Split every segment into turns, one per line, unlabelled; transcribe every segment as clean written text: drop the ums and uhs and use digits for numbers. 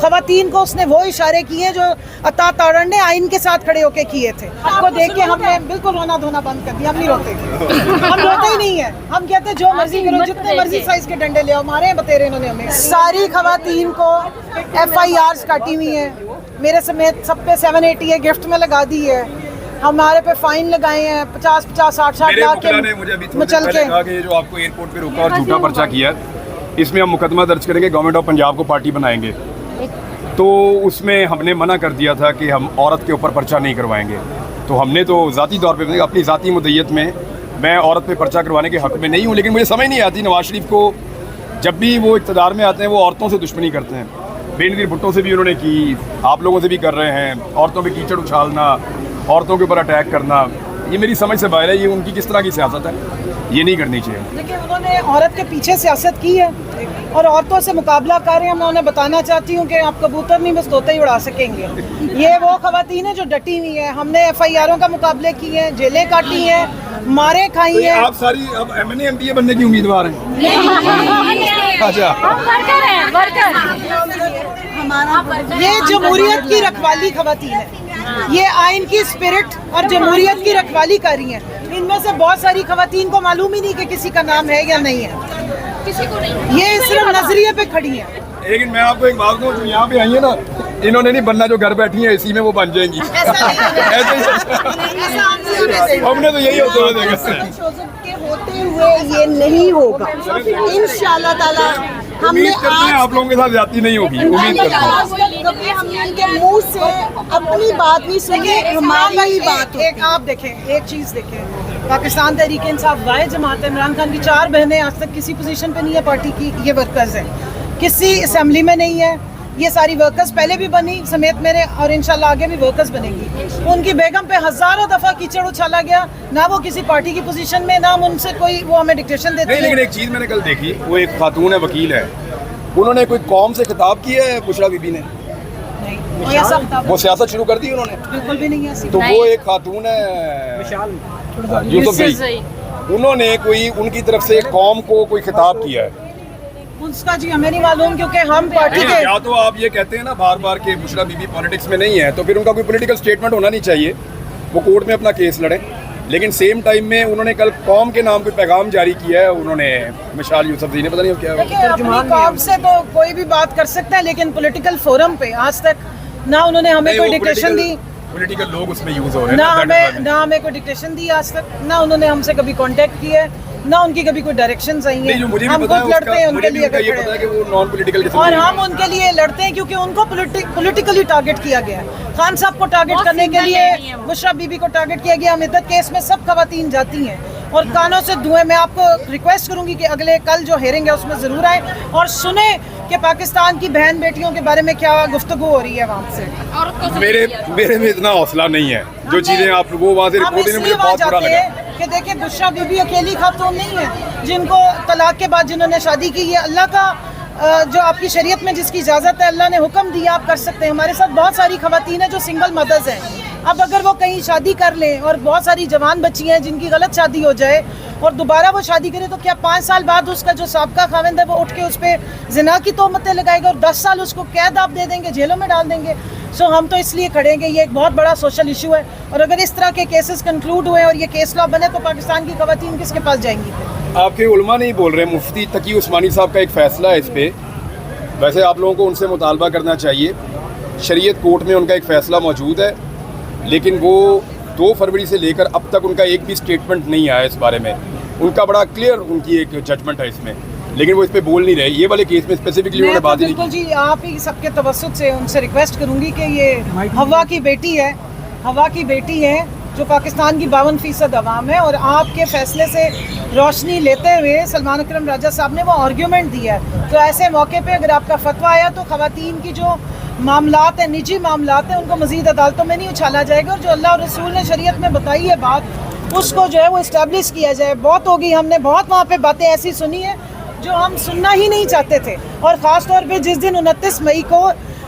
खवातीन को उसने वो इशारे किए जो अता तारण ने आइन के साथ खड़े होके किए थे। आपको देख के हमने बिल्कुल रोना धोना बंद कर दिया। हम नहीं रोते, हम रोते ही नहीं है। हम कहते जो मर्जी करो, जितने मर्जी साइज के डंडे ले आओ, मारे बतेरे इन्होंने हमें। सारी खवातीन को FIRs काटी हुई है, मेरे समेत सब पे 780 गिफ्ट में लगा दी है। हमारे पे फाइन लगाए हैं 50-50 60-60 लाख के मचल के।
ये जो आपको एयरपोर्ट पे रोका और झूठा पर्चा किया, इसमें हम मुकदमा दर्ज करेंगे, गवर्नमेंट ऑफ पंजाब को पार्टी बनाएंगे। तो उसमें हमने मना कर दिया था कि हम औरत के ऊपर पर्चा नहीं करवाएंगे। तो हमने तो ज़ाती तौर पे अपनी ज़ाती मुद्दत में मैं औरत पे पर्चा करवाने के हक़ में नहीं हूँ, लेकिन मुझे समझ नहीं आती नवाज शरीफ को जब भी वो इक़्तिदार में आते हैं वो औरतों से दुश्मनी करते हैं। बेनज़ीर भुट्टो से भी उन्होंने की, आप लोगों से भी कर रहे हैं, औरतों पे कीचड़ उछालना, औरतों के ऊपर अटैक करना, ये मेरी समझ से बाहर है। ये उनकी किस तरह की सियासत है, ये नहीं करनी चाहिए।
लेकिन उन्होंने औरत के पीछे सियासत की है और औरतों से मुकाबला कर रहे हैं। मैं उन्हें बताना चाहती हूँ कि आप कबूतर नहीं बस तोते ही उड़ा सकेंगे। ये वो खवातीन है जो डटी हुई है। हमने FIRों का मुकाबले किए हैं, जेलें काटी हैं, मारे खाई हैं।
आप सारी अब MNA MPA बनने की उम्मीदवार हैं? अच्छा,
ये जमहूरियत की रखवाली खवातीन है। ये आइन की स्पिरिट और जमहूरियत की रखवाली कर रही हैं। इनमें से बहुत सारी खवातीन को मालूम ही नहीं कि किसी का नाम है या नहीं है, किसी को नहीं। ये सिर्फ नजरिए पे खड़ी हैं।
लेकिन मैं आपको एक बात कहूँ, जो यहाँ पे आई है ना, इन्होंने नहीं बनना, जो घर बैठी है इसी में वो बन जाएंगी। हमने तो यही होते हुए
होते हुए ये नहीं होगा इंशाल्लाह ताला। हमने
आज आप लोगों के साथ ज्यादती नहीं होगी, उम्मीद करते हैं।
कभी हमने इनके मुंह से अपनी बात नहीं सुनी, हमारी ही बात। एक आप देखें, एक चीज़ देखें, पाकिस्तान तहरीक इंसाफ वाहिद जमात है। इमरान खान की 4 बहनें आज तक किसी पोजीशन पे नहीं है पार्टी की। ये वर्कर्स हैं, किसी असेंबली में नहीं है। ये सारी वर्कर्स पहले भी बनी समेत मेरे, और इंशाल्लाह आगे भी वर्कर्स बनेंगी। उनकी बेगम पे हजारों दफा कीचड़ उछाला गया, ना वो किसी पार्टी की पोजीशन में, ना उनसे कोई वो हमें डिक्टेशन देते हैं।
लेकिन एक चीज़ मैंने कल देखी, वो एक खातून है, वकील है, उन्होंने कोई कौम से खिताब किया है बुशरा बीबी ने? वो सियासत शुरू कर दी उन्होंने?
बिल्कुल भी नहीं है।
तो वो एक खातून है यूसुफ, उन्होंने कोई उनकी तरफ से कौम को कोई खिताब किया है?
उसका जी हमें नहीं मालूम, क्योंकि हम पार्टी के।
या तो आप ये कहते हैं ना बार बार कि बुशरा बीबी पॉलिटिक्स में नहीं है, तो फिर उनका कोई पॉलिटिकल स्टेटमेंट होना नहीं चाहिए, वो कोर्ट में अपना केस लड़ें। लेकिन सेम टाइम में उन्होंने कल कौम के नाम पे पैगाम जारी किया है। उन्होंने मिसाल यूसुफजई ने पता नहीं क्या
अपनी कौम से तो कोई भी बात कर सकता है, लेकिन पॉलिटिकल फोरम पे आज तक ना उन्होंने हमें कोई डिक्टेशन दी,
पॉलिटिकल लोग उसमें यूज हो रहे
हैं, ना हमें कोई डिक्टेशन दी आज तक, ना उन्होंने हमसे कभी कांटेक्ट किया है, ना उनकी कभी कोई डायरेक्शंस आई हैं। हम खुद लड़ते हैं उनके लिए, और हम उनके लिए लड़ते हैं क्योंकि उनको पॉलिटिकली टारगेट किया गया है। खान साहब को टारगेट करने के लिए बुशरा बीबी को टारगेट किया गया। अमित केस में सब खवातीन जाती हैं और कानों से धुएं। मैं आपको रिक्वेस्ट करूंगी कि अगले कल जो हेयरिंग है उसमें जरूर आए और सुने कि पाकिस्तान की बहन बेटियों के बारे में क्या गुफ्तगू हो रही है वहाँ से।
मेरे में इतना हौसला नहीं है, जो चीजें आप वो वहाँ से रिपोर्ट मुझे बहुत बुरा लगा
कि देखिए बुशरा बीबी अकेली खातून नहीं है जिनको तलाक के बाद जिन्होंने शादी की। ये अल्लाह का जो आपकी शरीयत में जिसकी इजाज़त है, अल्लाह ने हुक्म दिया आप कर सकते हैं। हमारे साथ बहुत सारी खवातीन हैं जो सिंगल मदर्स हैं। अब अगर वो कहीं शादी कर लें, और बहुत सारी जवान बच्ची हैं जिनकी गलत शादी हो जाए और दोबारा वो शादी करे, तो क्या 5 साल बाद उसका जो साबका खाविंद है वो उठ के उस पर जिना की तोहमतें लगाएगा और 10 साल उसको कैद आप दे देंगे, जेलों में डाल देंगे। सो हम तो इसलिए खड़े हैं कि ये एक बहुत बड़ा सोशल इशू है, और अगर इस तरह के केसेस कंक्लूड हुए और ये केस लॉ बने तो पाकिस्तान की खवातीन किसके पास जाएंगी?
आपके उलमा नहीं बोल रहे, मुफ्ती तकी उस्मानी साहब का एक फ़ैसला है इस पर। वैसे आप लोगों को उनसे मुतालबा करना चाहिए। शरीयत कोर्ट में उनका एक फ़ैसला मौजूद है, लेकिन वो 2 फरवरी से लेकर अब तक उनका एक भी स्टेटमेंट नहीं आया इस बारे में। उनका बड़ा क्लियर उनकी एक जजमेंट है इसमें, लेकिन वो इस पर बोल नहीं रहे। ये वाले केस में स्पेसिफिकली उन्होंने बात नहीं की।
जी आप ही सबके तवस्सुत से उनसे रिक्वेस्ट करूंगी कि ये हवा की बेटी है, हवा की बेटी है जो पाकिस्तान की 52% अवाम है, और आपके फैसले से रोशनी लेते हुए सलमान अकरम राजा साहब ने वो आर्ग्यूमेंट दिया है। तो ऐसे मौके पे अगर आपका फतवा आया तो खवातीन की जो मामलात है, निजी मामलात है, उनको मज़ीद अदालतों में नहीं उछाला जाएगा, और जो अल्लाह और रसूल ने शरीयत में बताई है बात, उसको जो है वो इस्टेब्लिश किया जाए। बहुत होगी, हमने बहुत वहाँ पे बातें ऐसी सुनी है जो हम सुनना ही नहीं चाहते थे। और ख़ास तौर पे जिस दिन 29 मई को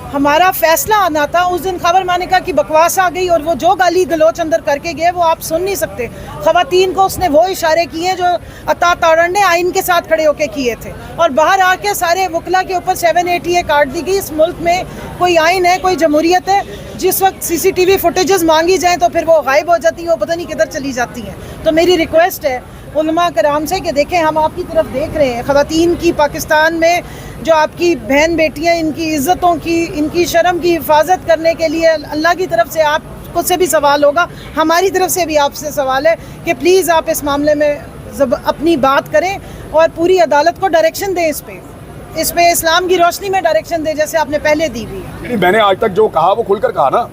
हमारा फैसला आना था, उस दिन खबर माने का कि बकवास आ गई और वो जो गाली गलोच अंदर करके गए वो आप सुन नहीं सकते। खवातीन को उसने वो इशारे किए जो अता तारण ने आइन के साथ खड़े होकर किए थे, और बाहर आके सारे वकला के ऊपर 780 काट दी गई। इस मुल्क में कोई आइन है, कोई जमहूरियत है? जिस वक्त CCTV फुटेजेस मांगी जाएँ तो फिर वो गायब हो जाती हैं, वो पता नहीं किधर चली जाती हैं। तो मेरी रिक्वेस्ट है उलमा कराम से कि देखें, हम आपकी तरफ देख रहे हैं। ख़वातीन की पाकिस्तान में जो आपकी बहन बेटियां, इनकी इज़्ज़तों की, इनकी शर्म की हिफाजत करने के लिए अल्लाह की तरफ से आपको से भी सवाल होगा, हमारी तरफ से भी आपसे सवाल है कि प्लीज़ आप इस मामले में अपनी बात करें और पूरी अदालत को डायरेक्शन दें इस पे इस्लाम की रोशनी में डायरेक्शन दें, जैसे आपने पहले दी हुई है।
मैंने आज तक जो कहा वो खुलकर कहा ना,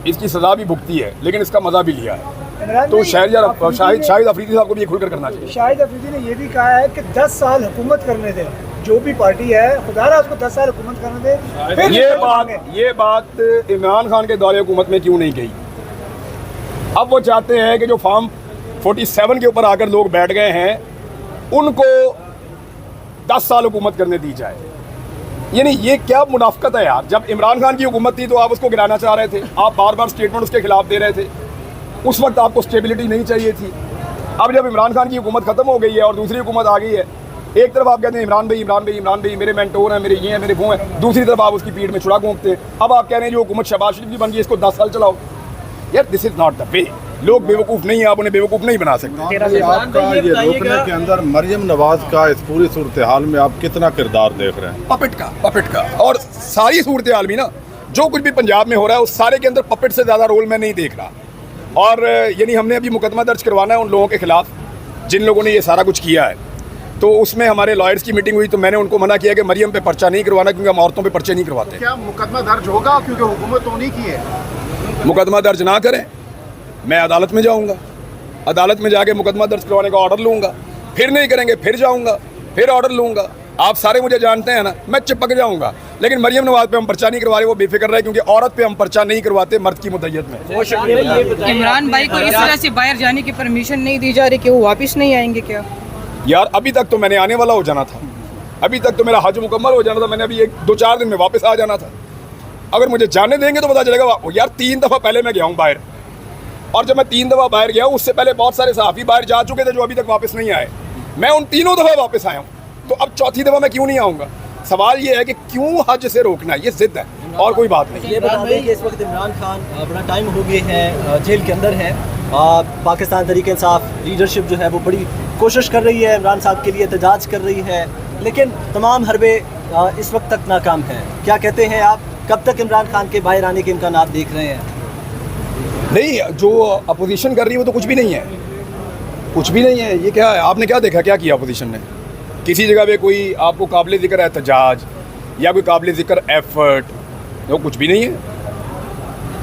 इसकी सज़ा भी भुगती है लेकिन इसका मज़ा भी लिया है। तो शाहिद अफरीदी साहब को भी ये खुलकर करना चाहिए।
शाहिद अफरीदी ने ये भी कहा है कि 10 साल हुकूमत करने दें, जो भी पार्टी है खुदारा उसको 10 साल हुकूमत करने दें। फिर
ये बात इमरान खान के दौरे हुकूमत में क्यों नहीं गई? अब वो चाहते हैं कि जो फॉर्म 47 के ऊपर आकर लोग बैठ गए हैं उनको 10 साल हुकूमत करने दी जाए। यानी ये क्या मुनाफकत है यार? जब इमरान खान की हुकूमत थी तो आप उसको गिराना चाह रहे थे, आप बार बार स्टेटमेंट उसके खिलाफ दे रहे थे, उस वक्त आपको स्टेबिलिटी नहीं चाहिए थी। अब जब इमरान खान की हुकूमत खत्म हो गई है और दूसरी हुकूमत आ गई है, एक तरफ आप कहते हैं इमरान भाई मेरे मेंटोर हैं, मेरे ये हैं, मेरे वो हैं, दूसरी तरफ आप उसकी पीठ में छुरा घूमते हैं। अब आप कह रहे हैं जो हुकूमत शहबाज शरीफ की बन गई इसको 10 साल चलाओ। यार this is not the way. लोग बेवकूफ़ नहीं है, आप उन्हें बेवकूफ़ नहीं बना सकते।
आपका ये रोकने के अंदर मरियम नवाज का इस पूरी सूरत हाल में आप कितना किरदार देख रहे हैं?
पपेट का और सारी सूरत हाल भी ना, जो कुछ भी पंजाब में हो रहा है उस सारे के अंदर पपेट से ज़्यादा रोल मैं नहीं देख रहा। और यानी हमने अभी मुकदमा दर्ज करवाना है उन लोगों के खिलाफ जिन लोगों ने ये सारा कुछ किया है। तो उसमें हमारे लॉयर्स की मीटिंग हुई तो मैंने उनको मना किया कि मरियम पे पर्चा नहीं करवाना, क्योंकि हम औरतों पे पर्चे नहीं करवाते।
क्या मुकदमा दर्ज होगा? क्योंकि हुकूमत तो नहीं की है।
मुकदमा दर्ज ना करें, मैं अदालत में जाऊंगा, अदालत में जाके मुकदमा दर्ज करवाने का ऑर्डर लूंगा, फिर नहीं करेंगे फिर जाऊंगा, फिर ऑर्डर लूंगा। आप सारे मुझे जानते हैं ना, मैं चिपक जाऊंगा। लेकिन मरियम नवाज पे हम पर्चा नहीं करवा रहे, वो बेफिक्र रहे, क्योंकि औरत पे हम पर्चा नहीं करवाते मर्द की मुद्दत में।
इमरान भाई को इस तरह से बाहर जाने की परमिशन नहीं दी जा रही कि वो वापस नहीं आएंगे क्या?
यार अभी तक तो मैंने आने वाला हो जाना था, अभी तक तो मेरा हज मुकम्मल हो जाना था, मैंने अभी 1-2-4 दिन में वापस आ जाना था। अगर मुझे जाने देंगे तो पता चलेगा। यार 3 दफ़ा पहले मैं गया हूँ बाहर, और जब मैं 3 दफ़ा बाहर गया हूँ उससे पहले बहुत सारे सहाफ़ी बाहर जा चुके थे जो अभी तक वापस नहीं आए। मैं उन 3 दफ़ा वापस आया हूँ, तो अब 4थी दफ़ा मैं क्यों नहीं आऊँगा? सवाल ये है कि क्यों हज से रोकना, ये जिद है और कोई बात नहीं।
ये बता दें कि इस वक्त इमरान खान बड़ा टाइम हो गए हैं जेल के अंदर है। पाकिस्तान तहरीक इंसाफ लीडरशिप जो है वो बड़ी कोशिश कर रही है, इमरान साहब के लिए एहतजाज कर रही है, लेकिन तमाम हरबे इस वक्त तक नाकाम हैं। क्या कहते हैं आप, कब तक इमरान खान के बाहर आने के इम्कान आप देख रहे हैं?
नहीं, जो अपोजिशन कर रही है वो तो कुछ भी नहीं है, कुछ भी नहीं है। ये क्या है? आपने क्या देखा, क्या किया अपोजिशन ने? किसी जगह पे कोई आपको काबिल ज़िक्र एहतजाज या कोई काबिल ज़िक्र एफर्ट, वो कुछ भी नहीं है,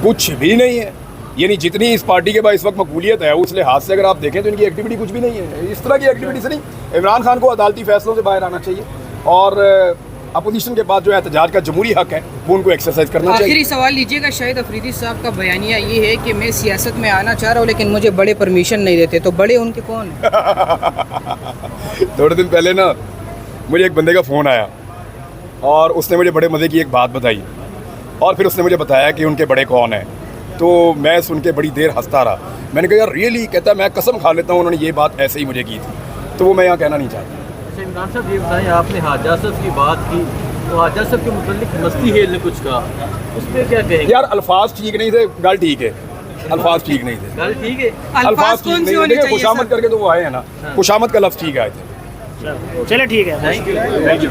कुछ भी नहीं है। यानी जितनी इस पार्टी के बाद इस वक्त मकबूलियत है उस लिहाज से अगर आप देखें तो इनकी एक्टिविटी कुछ भी नहीं है। इस तरह की एक्टिविटी से नहीं, इमरान खान को अदालती फैसलों से बाहर आना चाहिए और अपोजिशन के पास जो एहतजाज का जमहूरी हक है वो उनको एक्सरसाइज करना चाहिए।
आखिरी सवाल लीजिएगा, शाहिद अफरीदी साहब का बयानिया ये है कि मैं सियासत में आना चाह रहा हूँ लेकिन मुझे बड़े परमिशन नहीं देते, तो बड़े उनके कौन?
थोड़े दिन पहले ना मुझे एक बंदे का फ़ोन आया और उसने मुझे बड़े मज़े की एक बात बताई और फिर उसने मुझे बताया कि उनके बड़े कौन हैं। तो मैं सुन के बड़ी देर हंसता रहा। मैंने कहा यार रियली? कहता मैं कसम खा लेता हूँ उन्होंने ये बात ऐसे ही मुझे की थी। तो वो मैं यहाँ कहना नहीं चाहता।
अच्छा इमरान साहब, ये बताएं, आपने हाजा साहब की बात की तो हाजा साहब के मुतालिक मस्ती हेल ने कुछ कहा, उस पर क्या कहेंगे?
यार अल्फाज ठीक नहीं थे, गल ठीक है, अल्फाज ठीक नहीं थे,
गल ठीक है,
अल्फाज ठीक नहीं थे। खुशामद करके तो वो आए हैं ना, खुशामद का लफ्ज़ ठीक आए थे।
चलो ठीक है,
थैंक यू।